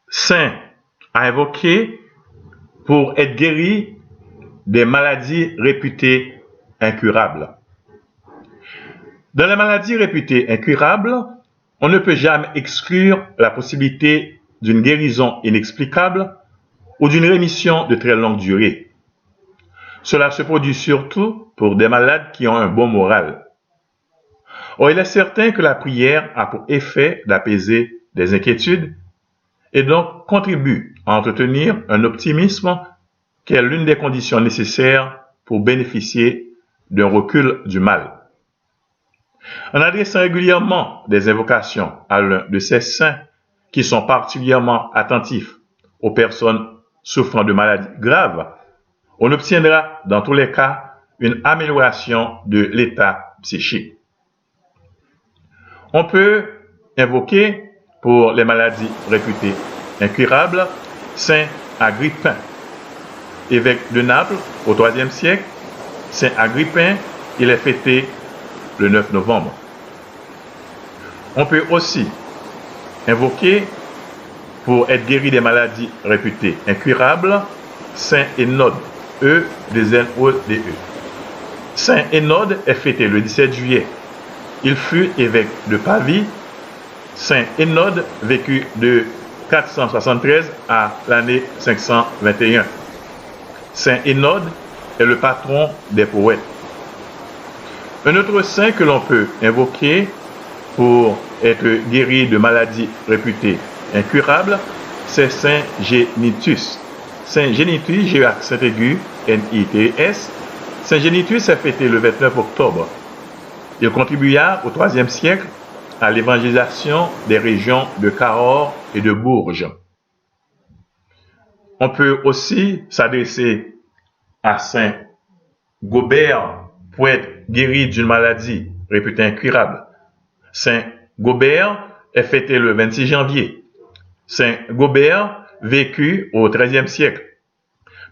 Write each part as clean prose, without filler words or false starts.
saint à invoquer pour être guéri des maladies réputées incurables. Dans les maladies réputées incurables, on ne peut jamais exclure la possibilité d'une guérison inexplicable ou d'une rémission de très longue durée. Cela se produit surtout pour des malades qui ont un bon moral. Or, il est certain que la prière a pour effet d'apaiser des inquiétudes et donc contribue à entretenir un optimisme qui est l'une des conditions nécessaires pour bénéficier d'un recul du mal. En adressant régulièrement des invocations à l'un de ces saints qui sont particulièrement attentifs aux personnes souffrant de maladies graves, on obtiendra dans tous les cas une amélioration de l'état psychique. On peut invoquer pour les maladies réputées incurables Saint Agrippin, évêque de Naples au IIIe siècle. Saint Agrippin, il est fêté le 9 novembre. On peut aussi invoquer pour être guéri des maladies réputées incurables Saint Énode, E-N-O-D-E. Saint Énode est fêté le 17 juillet. Il fut évêque de Pavie. Saint Énode vécut de 473 à l'année 521. Saint Énode est le patron des poètes. Un autre saint que l'on peut invoquer pour être guéri de maladies réputées incurables, c'est Saint Génitus. Saint Génitus, G accent aigu, N-I-T-S. Saint Génitus est fêté le 29 octobre. Il contribua au IIIe siècle à l'évangélisation des régions de Cahors et de Bourges. On peut aussi s'adresser à Saint Gobert, poète guéri d'une maladie réputée incurable. Saint Gobert est fêté le 26 janvier. Saint Gobert vécut au XIIIe siècle.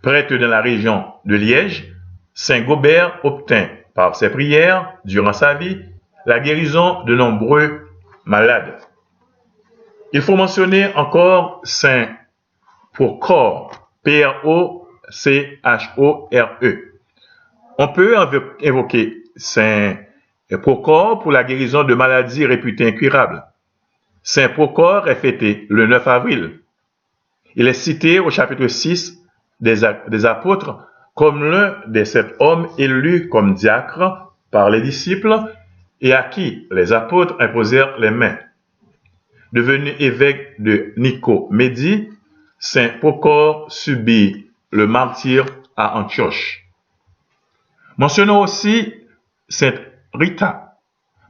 Prêtre dans la région de Liège, Saint Gobert obtint par ses prières, durant sa vie, la guérison de nombreux malades. Il faut mentionner encore Saint Procore, P-R-O-C-H-O-R-E. On peut invoquer Saint Procore pour la guérison de maladies réputées incurables. Saint Procore est fêté le 9 avril. Il est cité au chapitre 6 des Apôtres comme l'un des 7 hommes élus comme diacres par les disciples et à qui les apôtres imposèrent les mains. Devenu évêque de Nicomédie, Saint Procore subit le martyre à Antioche. Mentionnons aussi Sainte Rita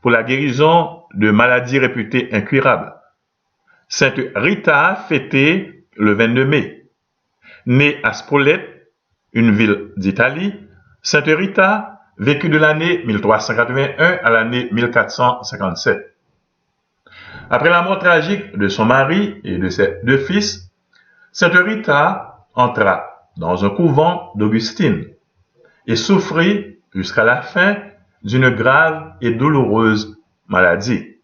pour la guérison de maladies réputées incurables. Sainte Rita fêtée le 22 mai. Née à Spolète, une ville d'Italie, Sainte Rita vécut de l'année 1381 à l'année 1457. Après la mort tragique de son mari et de ses 2 fils, Sainte Rita entra dans un couvent d'Augustine et souffrit jusqu'à la fin d'une grave et douloureuse maladie.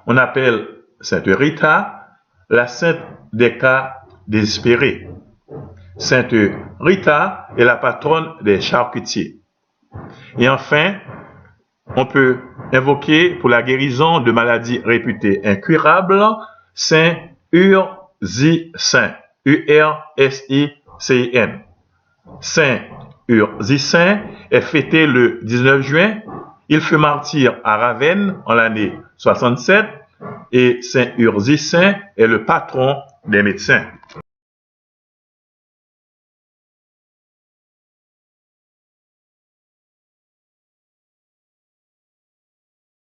On appelle Sainte Rita la sainte des cas désespérés. Sainte Rita est la patronne des charcutiers. Et enfin, on peut invoquer pour la guérison de maladies réputées incurables Saint Ursicin, U-R-S-I-C-I-N. Saint Ursicin est fêté le 19 juin. Il fut martyr à Ravenne en l'année 67 et Saint Ursicin est le patron des médecins.